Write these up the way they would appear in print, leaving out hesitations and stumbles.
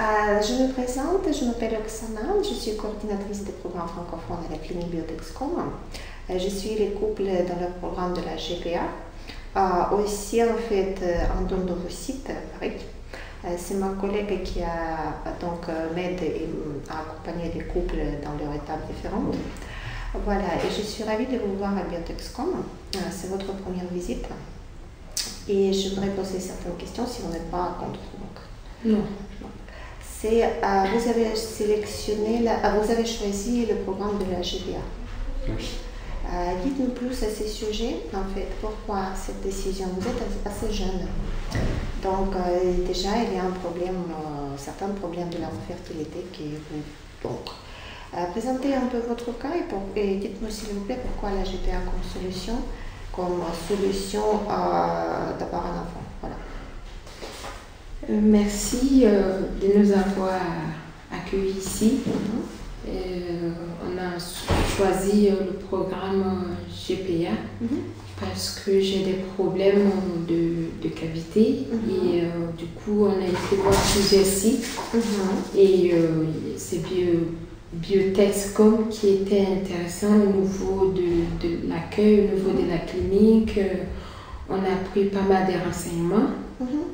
Je me présente, je m'appelle Oksana, je suis coordinatrice des programmes francophones à la clinique Biotexcom. Je suis les couples dans le programme de la GPA. Aussi, en fait, en don d'ovocytes à Paris. C'est ma collègue qui m'aide et a accompagné des couples dans leurs étapes différentes. Voilà, et je suis ravie de vous voir à Biotexcom. C'est votre première visite. Et je voudrais poser certaines questions si on n'est pas contre. Non. Vous avez vous avez choisi le programme de la GPA. Oui. Dites-nous plus à ces sujets, en fait, pourquoi cette décision? Vous êtes assez jeune, donc déjà il y a un problème, certains problèmes de l'infertilité qui vous... présentez un peu votre cas et dites-nous s'il vous plaît pourquoi la GPA comme solution d'avoir un enfant. Voilà. Merci de nous avoir accueillis ici. On a choisi le programme GPA parce que j'ai des problèmes de cavité et du coup on a été voir plusieurs sites et c'est Biotexcom qui était intéressant au niveau de l'accueil, au niveau de la clinique. On a pris pas mal de renseignements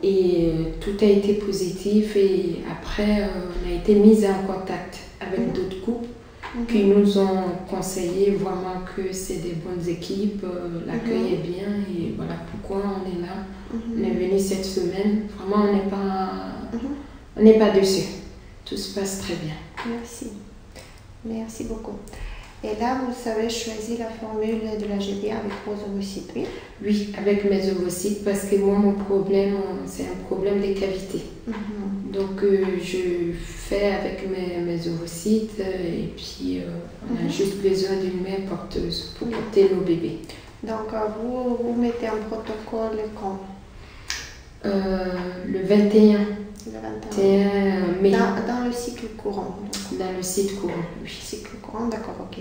et tout a été positif et après on a été mis en contact avec d'autres couples qui nous ont conseillé vraiment que c'est des bonnes équipes, l'accueil est bien et voilà pourquoi on est là. On est venu cette semaine, vraiment on n'est pas dessus, tout se passe très bien. Merci, merci beaucoup. Et là, vous avez choisi la formule de la GPA avec vos ovocytes, oui? Oui, avec mes ovocytes, parce que moi, mon problème, c'est un problème de cavité. Donc, je fais avec mes ovocytes et puis on a juste besoin d'une mère porteuse pour porter nos bébés. Donc, vous mettez un protocole quand? Le 21. Le 21 mai. Dans le cycle courant. Donc. Dans le cycle courant, oui. Cycle courant, d'accord, ok.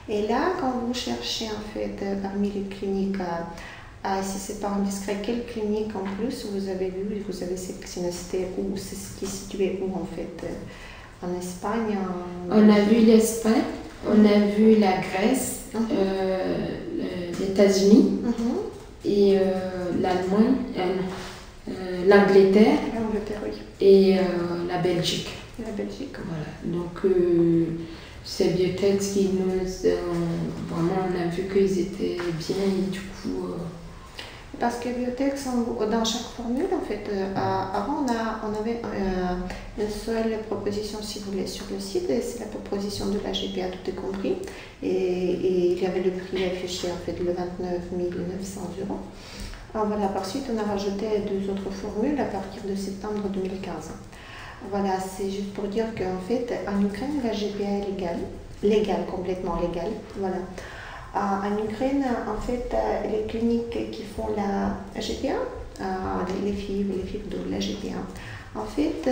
Et là, quand vous cherchez en fait parmi les cliniques, si c'est pas indiscret, quelle clinique en plus vous avez vu, vous avez sélectionné, c'était où, c'est ce qui est situé où en fait? En Espagne? On a vu l'Espagne, on a vu la Grèce, les États-Unis et l'Allemagne. L'Angleterre oui. Et la Belgique. La Belgique. Voilà. Donc, c'est Biotex qui nous... vraiment, on a vu qu'ils étaient bien et du coup... Parce que Biotex, dans chaque formule, en fait, avant, on avait une seule proposition, si vous voulez, sur le site, et c'est la proposition de la GPA, tout est compris. Et il y avait le prix affiché, en fait, le 29 900 €. Voilà, par suite, on a rajouté 2 autres formules à partir de septembre 2015. Voilà, c'est juste pour dire qu'en fait, en Ukraine, la GPA est légale, complètement légale. Voilà. En Ukraine, en fait, les cliniques qui font la GPA, les filles de la GPA, en fait,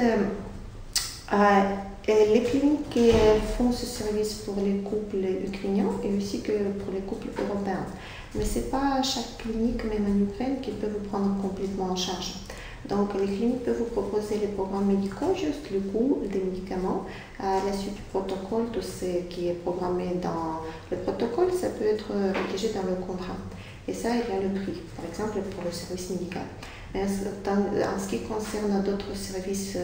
les cliniques qui font ce service pour les couples ukrainiens et aussi que pour les couples européens. Mais ce n'est pas chaque clinique, même en Ukraine, qui peut vous prendre complètement en charge. Donc, les cliniques peuvent vous proposer les programmes médicaux, juste le coût des médicaments, la suite du protocole, tout ce qui est programmé dans le protocole, ça peut être rédigé dans le contrat. Et ça, il y a le prix, par exemple, pour le service médical. Mais en ce qui concerne d'autres services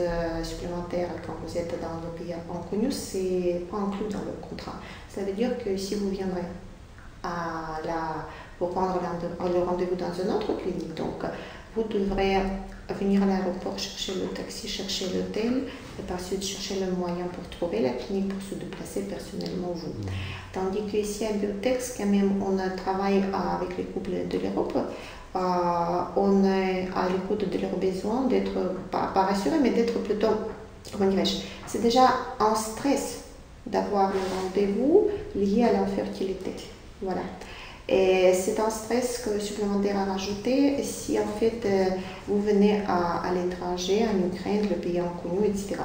supplémentaires, quand vous êtes dans le pays inconnu, ce n'est pas inclus dans le contrat. Ça veut dire que si vous viendrez pour prendre le rendez-vous dans une autre clinique. Donc, vous devrez venir à l'aéroport chercher le taxi, chercher l'hôtel et par suite chercher le moyen pour trouver la clinique pour se déplacer personnellement vous. Tandis qu'ici à Biotex, quand même, on travaille avec les couples de l'Europe. On est à l'écoute de leurs besoins, d'être pas rassurés, mais d'être plutôt, comment dirais-je, c'est déjà un stress d'avoir le rendez-vous lié à l'infertilité. Voilà. Et c'est un stress supplémentaire à rajouter si en fait vous venez à l'étranger, en Ukraine, le pays inconnu, etc.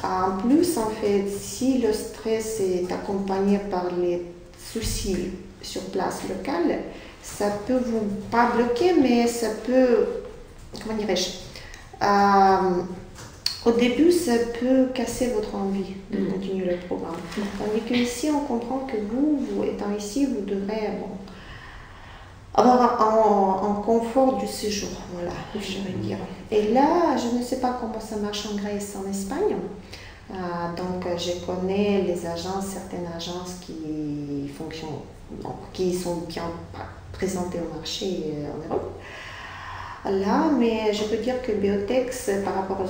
En plus, en fait, si le stress est accompagné par les soucis sur place locale, ça peut vous pas bloquer, mais ça peut, comment dirais-je, Au début, ça peut casser votre envie de continuer le programme. Tandis qu'ici, on comprend que vous étant ici, vous devrez avoir un confort du séjour, voilà, je veux dire. Et là, je ne sais pas comment ça marche en Grèce, en Espagne. Donc, je connais les agences, certaines agences qui fonctionnent, donc, qui sont bien présentées au marché en Europe. Là, mais je peux dire que Biotex, par rapport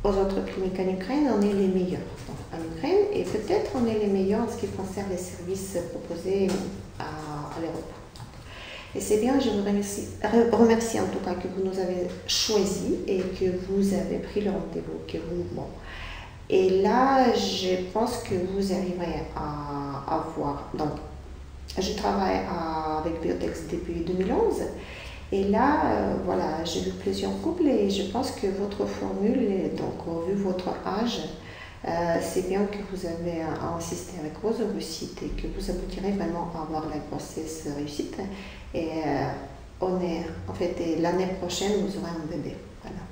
aux autres cliniques en Ukraine, on est les meilleurs en Ukraine et peut-être on est les meilleurs en ce qui concerne les services proposés à l'Europe. Et c'est bien, je vous remercie en tout cas que vous nous avez choisis et que vous avez pris le rendez-vous. Et là, je pense que vous arriverez à voir. Donc, je travaille avec Biotex depuis 2011. Et là, voilà, j'ai vu plusieurs couples et je pense que votre formule, donc vu votre âge, c'est bien que vous avez insisté avec vos ovocytes et que vous aboutirez vraiment à avoir la grossesse réussite. Et l'année prochaine, vous aurez un bébé. Voilà.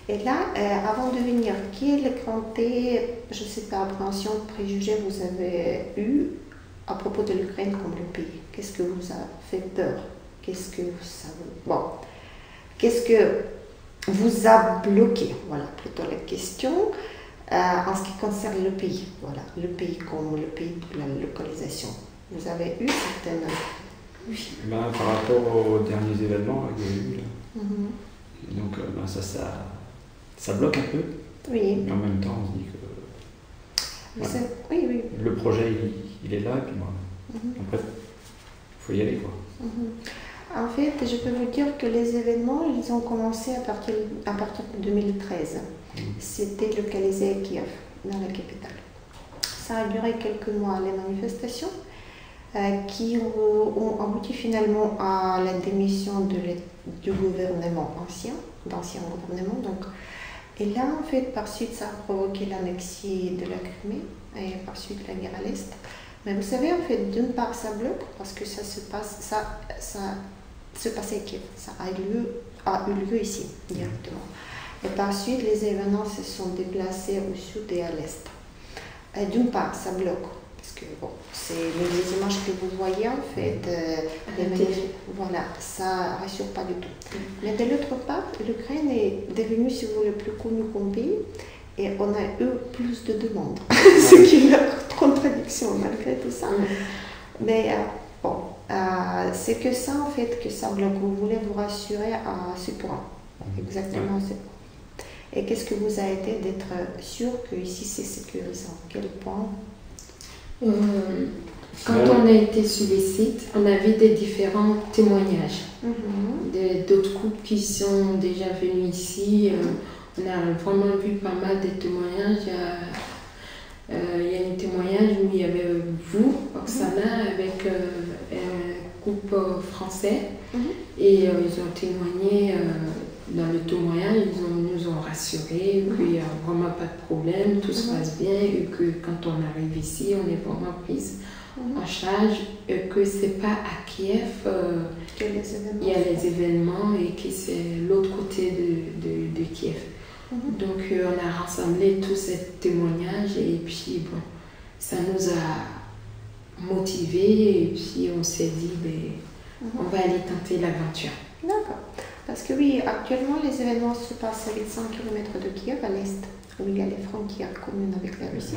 Et là, avant de venir, quelle quantité, je ne sais pas, appréhension, préjugés vous avez eu à propos de l'Ukraine comme le pays? Qu'est-ce que vous a fait peur? Qu'est-ce que vous a bloqué? Voilà, plutôt la question en ce qui concerne le pays. Voilà, le pays comme le pays de la localisation. Vous avez eu certaines... Oui. Par rapport aux derniers événements qu'il y a eu, là. Et donc ça bloque un peu. Oui. Mais en même temps, on se dit que voilà, le projet, il est là, et puis moi, après, il faut y aller, quoi. En fait, je peux vous dire que les événements, ils ont commencé à partir de 2013. C'était localisé à Kiev, dans la capitale. Ça a duré quelques mois, les manifestations, qui ont abouti finalement à la démission du gouvernement d'ancien gouvernement. Donc, et là, en fait, par suite, ça a provoqué l'annexion de la Crimée et par suite la guerre à l'Est. Mais vous savez, en fait, d'une part, ça bloque parce que ça se passait à Kiev, ça a eu lieu ici, directement. Et par suite, les événements se sont déplacés au sud et à l'est. D'une part, ça bloque, parce que c'est les images que vous voyez, en fait, voilà, ça ne rassure pas du tout. Mais de l'autre part, l'Ukraine est devenue, si vous voulez, le plus connu comme pays, et on a eu plus de demandes, ce qui est la contradiction malgré tout ça. Mais c'est que ça, en fait, que ça bloque. Vous voulez vous rassurer à ce point, exactement à ce point. Et qu'est-ce que vous a été d'être sûr que ici c'est sécurisant? Quel point? Quand on a été sur les sites, on avait des différents témoignages d'autres couples qui sont déjà venus ici. On a vraiment vu pas mal de témoignages. Il y a un témoignage où il y avait vous, Oksana, avec un couple français. Et ils ont témoigné dans le témoignage, ils nous ont rassurés qu'il n'y a vraiment pas de problème, tout se passe bien, et que quand on arrive ici, on est vraiment prise en charge, et que ce n'est pas à Kiev il y a les événements et que c'est l'autre côté de Kiev. Donc on a rassemblé tous ces témoignages et puis bon, ça nous a motivés et puis on s'est dit on va aller tenter l'aventure. D'accord. Parce que oui, actuellement les événements se passent à 800 km de Kiev, à l'est, où il y a les frontières communes avec la Russie.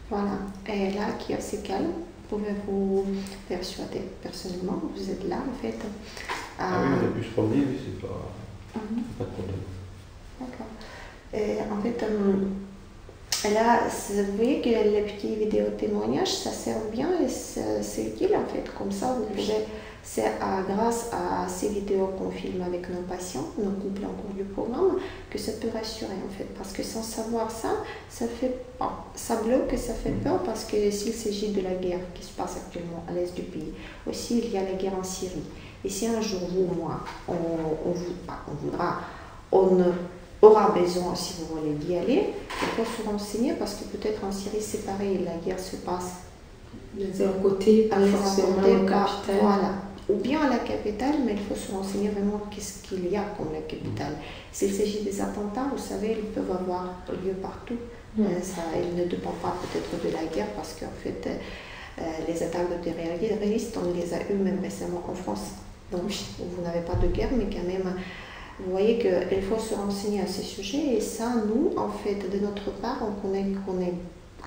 Voilà. Et là, Kiev c'est calme. Pouvez-vous persuader personnellement? Vous êtes là en fait. Oui, on a pu se promener, oui, c'est pas de problème. D'accord. Et en fait, là, vous voyez que les petits vidéos témoignages, ça sert bien et c'est utile en fait. Comme ça, vous pouvez, c'est grâce à ces vidéos qu'on filme avec nos patients, nos couples en cours du programme, que ça peut rassurer en fait. Parce que sans savoir ça, ça bloque et ça fait peur parce que s'il s'agit de la guerre qui se passe actuellement à l'est du pays, aussi il y a la guerre en Syrie. Et si un jour, vous ou moi, on aura besoin, si vous voulez, d'y aller, il faut se renseigner parce que peut-être en Syrie c'est pareil, la guerre se passe de un côté, pas forcément au capital. Voilà, ou bien à la capitale, mais il faut se renseigner vraiment qu'est-ce qu'il y a comme la capitale. S'il s'agit des attentats, vous savez, ils peuvent avoir lieu partout. Ils ne dépendent pas peut-être de la guerre, parce qu'en fait, les attaques de terroristes, on les a eu même récemment en France. Donc, vous n'avez pas de guerre, mais quand même, vous voyez qu'il faut se renseigner à ces sujets. Et ça, nous, en fait, de notre part,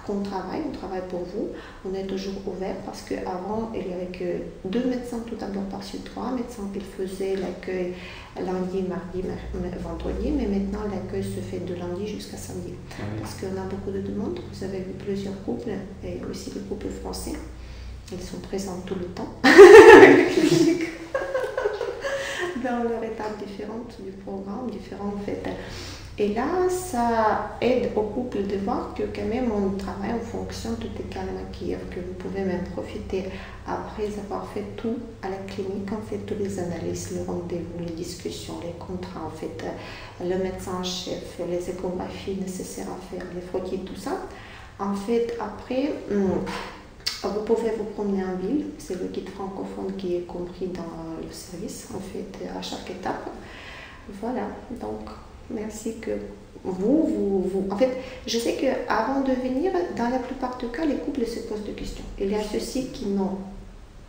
qu'on travaille pour vous. On est toujours ouvert, parce qu'avant, il n'y avait que 2 médecins tout d'abord par suite, 3 médecins qui faisaient l'accueil lundi, mardi, vendredi, mais maintenant l'accueil se fait de lundi jusqu'à samedi. Parce qu'on a beaucoup de demandes. Vous avez vu plusieurs couples, et aussi les couples français. Ils sont présents tout le temps dans leur étape différente du programme, différent en fait. Et là, ça aide au couple de voir que quand même on travaille en fonction de tes calmes à Kiev, que vous pouvez même profiter après avoir fait tout à la clinique, en fait, toutes les analyses, les rendez-vous, les discussions, les contrats, en fait, le médecin en chef, les échographies nécessaires à faire, les frottis, tout ça. En fait, après, vous pouvez vous promener en ville, c'est le guide francophone qui est compris dans le service, en fait, à chaque étape. Voilà, donc merci que vous. En fait, je sais qu'avant de venir, dans la plupart des cas, les couples se posent des questions. Il y a ceux-ci qui n'ont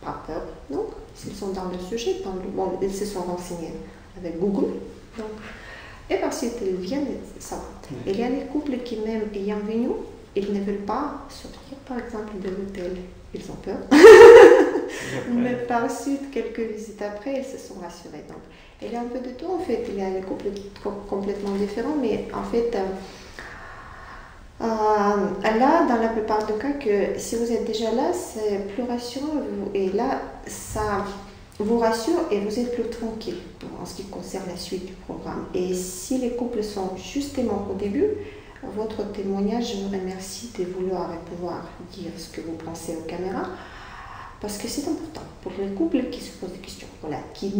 pas peur, donc, s'ils sont dans le sujet, ils se sont renseignés avec Google. Donc, et par suite, ils viennent, ça va. Il y a des couples qui, même ayant venu, ils ne veulent pas sortir, par exemple, de l'hôtel. Ils ont peur. Mais par suite, quelques visites après, ils se sont rassurés. Donc, il y a un peu de tout, en fait. Il y a des couples complètement différents, mais en fait, là, dans la plupart des cas, que si vous êtes déjà là, c'est plus rassurant. Et là, ça vous rassure et vous êtes plus tranquille en ce qui concerne la suite du programme. Et si les couples sont justement au début, votre témoignage, je vous remercie de vouloir pouvoir dire ce que vous pensez aux caméras, parce que c'est important pour les couples qui se posent des questions, voilà, qui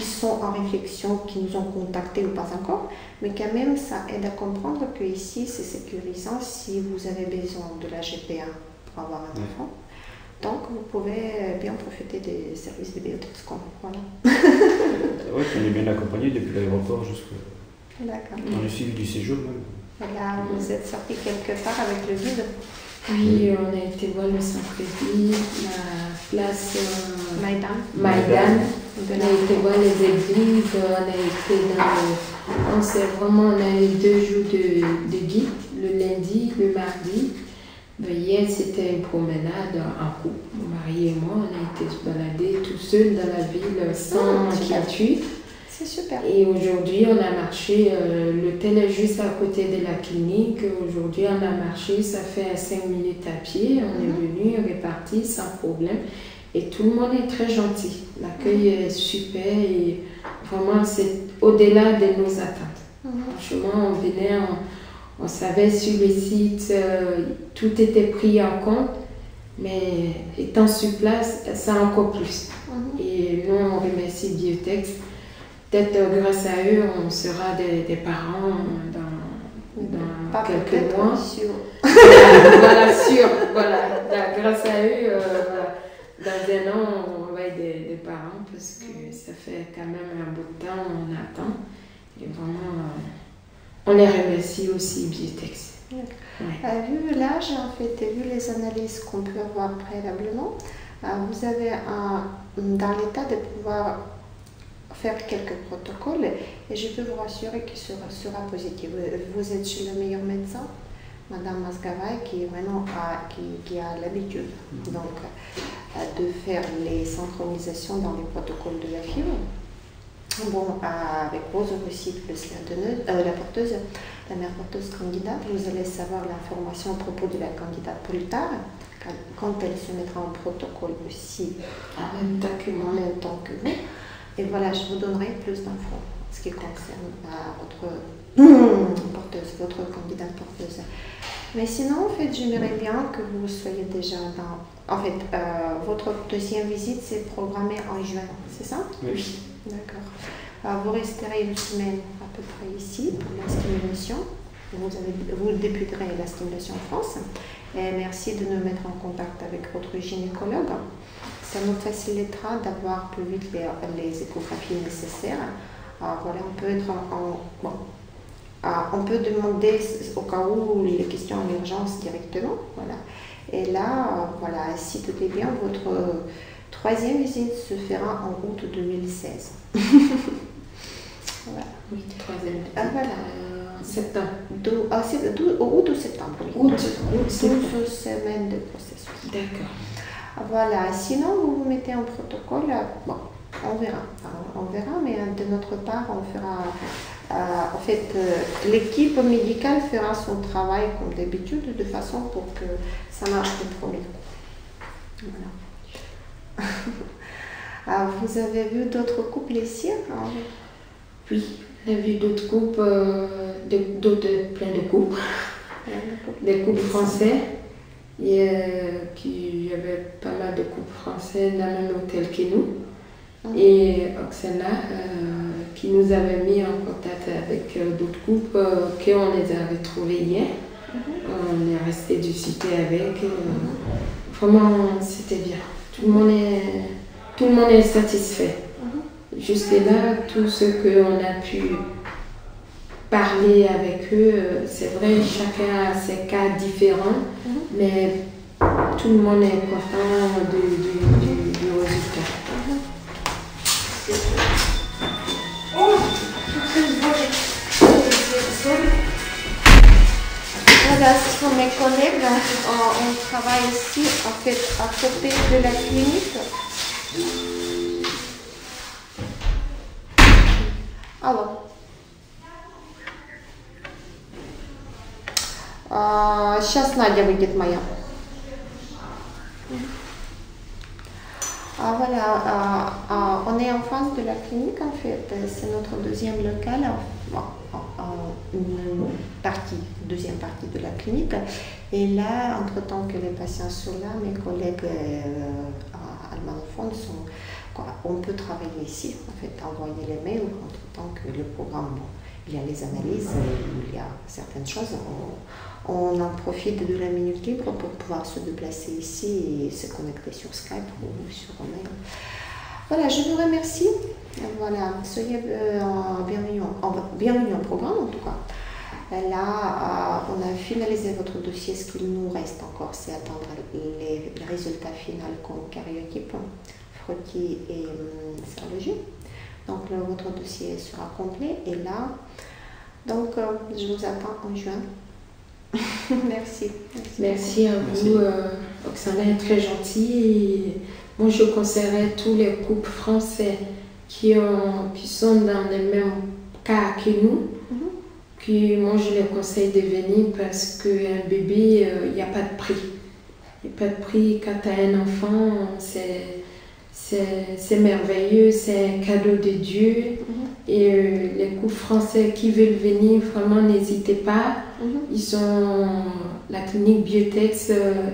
sont en réflexion, qui nous ont contactés ou pas encore, mais quand même ça aide à comprendre que ici c'est sécurisant si vous avez besoin de la GPA pour avoir un enfant. Donc vous pouvez bien profiter des services de Biotoxcom. Voilà. Oui, on est bien accompagné depuis l'aéroport jusqu'à. D'accord. On a suivi du séjour même. Là, vous êtes sorti quelque part avec le guide? Oui, on a été voir le centre-ville, la place Maïdan. On a été voir les églises, on a eu 2 jours de guide, le lundi, le mardi. Hier, c'était une promenade en couple. Mon mari et moi, on a été se balader tout seul dans la ville sans inquiétude. C'est super. Et aujourd'hui, on a marché, l'hôtel est juste à côté de la clinique. Aujourd'hui, on a marché, ça fait 5 minutes à pied. On est venu, on est parti sans problème. Et tout le monde est très gentil. L'accueil est super et vraiment, c'est au-delà de nos attentes. Franchement, on venait, on savait sur le site, tout était pris en compte. Mais étant sur place, ça encore plus. Et nous, on remercie Biotex. Peut-être grâce à eux, on sera des parents dans quelques mois. Voilà, sûr. Voilà. Grâce à eux, dans 1 an, on va être des parents parce que ça fait quand même un bout de temps, on attend. Et vraiment, on les remercie aussi, Biotex. Vu l'âge, en fait, et vu les analyses qu'on peut avoir préalablement, vous avez dans l'état de pouvoir faire quelques protocoles et je peux vous rassurer qu'il sera positif. Vous êtes chez le meilleur médecin, Madame Masgavaï, qui vraiment qui a l'habitude donc de faire les synchronisations dans les protocoles de la fibre. Bon, avec vos ovocytes plus la porteuse, la mère porteuse candidate, vous allez savoir l'information à propos de la candidate plus tard, quand elle se mettra en protocole aussi en même temps que vous. Et voilà, je vous donnerai plus d'infos en ce qui concerne votre candidate porteuse. Mais sinon, en fait, j'aimerais bien que vous soyez déjà dans... En fait, votre deuxième visite, c'est programmé en juin, c'est ça? Oui. D'accord. Vous resterez 1 semaine à peu près ici pour la stimulation. Vous débuterez la stimulation en France. Et merci de nous mettre en contact avec votre gynécologue. ça nous facilitera d'avoir plus vite les échographies nécessaires. Voilà, on peut être on peut demander au cas où les questions en urgence directement. Voilà. Et là, voilà, si tout est bien, votre troisième visite se fera en août 2016. Voilà. Oui, troisième visite. Voilà. Septembre. Août ou septembre. Oui. Août, 12 semaines de processus. D'accord. Voilà. Sinon, vous vous mettez en protocole. Bon, on verra. On verra, mais de notre part, on fera. En fait, l'équipe médicale fera son travail comme d'habitude, de façon pour que ça marche le premier coup. Voilà. Vous avez vu d'autres couples ici? Oui, on a vu d'autres couples, plein de couples. Des couples français. Il y avait pas mal de couples français dans le même hôtel que nous. Et Oksana qui nous avait mis en contact avec d'autres couples qu'on les avait trouvés hier. On est resté discuter avec. Vraiment, c'était bien. Tout le monde est satisfait. Jusque-là, tout ce qu'on a pu parler avec eux, c'est vrai, chacun a ses cas différents, mais tout le monde est content du résultat. Voilà, ce sont mes collègues. On travaille ici en fait à côté de la clinique. Alors, сейчас Надя выйдет моя. Voilà, on est en face de la clinique en fait, c'est notre deuxième local, deuxième partie de la clinique. Et là, entre-temps que les patients sont là, mes collègues allemanophones on peut travailler ici, en fait, envoyer les mails, entre-temps que le programme, il y a les analyses, il y a certaines choses. On en profite de la minute libre pour pouvoir se déplacer ici et se connecter sur Skype ou sur mail. Voilà, je vous remercie. Voilà, soyez bienvenus au programme en tout cas. Là, on a finalisé votre dossier. Ce qu'il nous reste encore, c'est attendre les résultats finaux comme karyotype, frottis et sérologie. Donc votre dossier sera complet et là, donc je vous attends en juin. Merci. Merci à vous. Oksana est très gentille. Moi, je conseillerais tous les couples français qui sont dans les mêmes cas que nous. Moi, je les conseille de venir parce qu'un bébé, il n'y a pas de prix. Il n'y a pas de prix. Quand tu as un enfant, c'est merveilleux, c'est un cadeau de Dieu. Et les couples français qui veulent venir, vraiment, n'hésitez pas. La clinique Biotex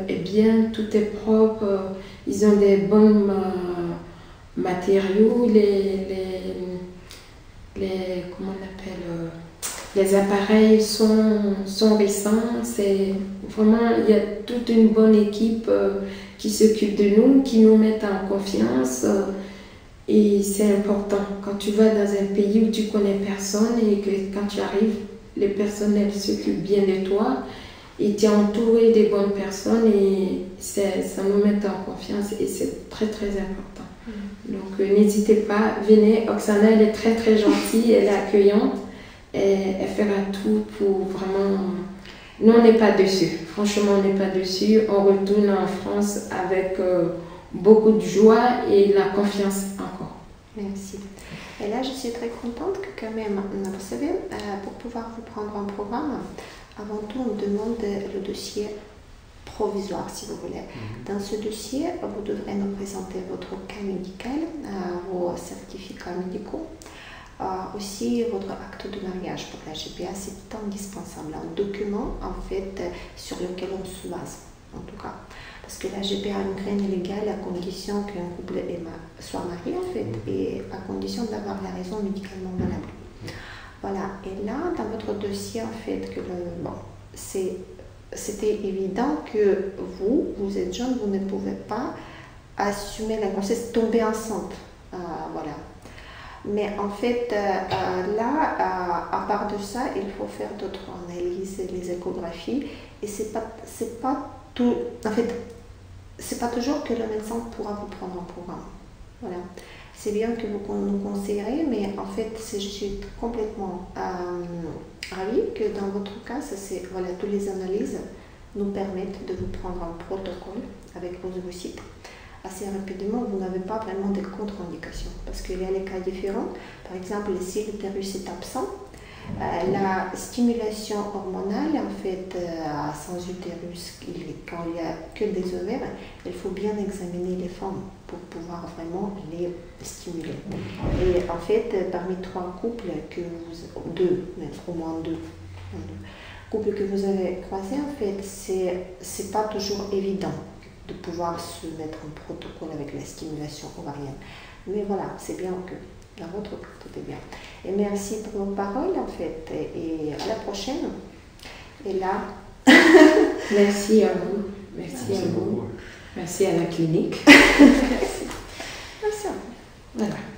est bien, tout est propre. Ils ont des bons matériaux. Comment on appelle les appareils sont récents. C'est vraiment, il y a toute une bonne équipe qui s'occupe de nous, qui nous met en confiance. Et c'est important. Quand tu vas dans un pays où tu connais personne et que quand tu arrives, les personnels s'occupent bien de toi et tu es entouré des bonnes personnes et ça nous met en confiance et c'est très très important. Donc n'hésitez pas, venez. Oksana, elle est très très gentille, elle est accueillante. Elle fera tout pour vraiment... Nous, on n'est pas dessus. Franchement, on n'est pas dessus. On retourne en France avec beaucoup de joie et la confiance encore. Merci. Et là, je suis très contente que quand même, vous savez, pour pouvoir vous prendre un programme, avant tout, on demande le dossier provisoire, si vous voulez. Dans ce dossier, vous devrez nous présenter votre cas médical, vos certificats médicaux, aussi votre acte de mariage pour la GPA. C'est indispensable, un document en fait sur lequel on se base, en tout cas. Parce que la GPA en Ukraine est légale à condition qu'un couple soit marié en fait et à condition d'avoir la raison médicalement valable. Voilà, et là dans votre dossier en fait que c'était évident que vous êtes jeune, vous ne pouvez pas assumer la grossesse, tomber enceinte. Voilà. Mais en fait, là, à part de ça, il faut faire d'autres analyses, les échographies, et c'est pas tout. En fait, c'est pas toujours que le médecin pourra vous prendre en programme. Voilà. C'est bien que vous nous conseillerez, mais en fait, je suis complètement ravie que dans votre cas, voilà, toutes les analyses nous permettent de vous prendre un protocole avec vos ovocytes. Assez rapidement, vous n'avez pas vraiment de contre-indications parce qu'il y a les cas différents. Par exemple, si l'utérus est absent, la stimulation hormonale, en fait, sans utérus, quand il n'y a que des ovaires, il faut bien examiner les femmes pour pouvoir vraiment les stimuler. Et en fait, parmi 3 couples au moins deux couples que vous avez croisés, en fait, c'est pas toujours évident de pouvoir se mettre en protocole avec la stimulation ovarienne. Mais voilà, c'est bien que dans votre cas, tout est bien. Et merci pour vos paroles, en fait, et à la prochaine. Et là... Merci à vous. Merci à vous. Beaucoup. Merci à la clinique. Merci. Merci à vous. Voilà.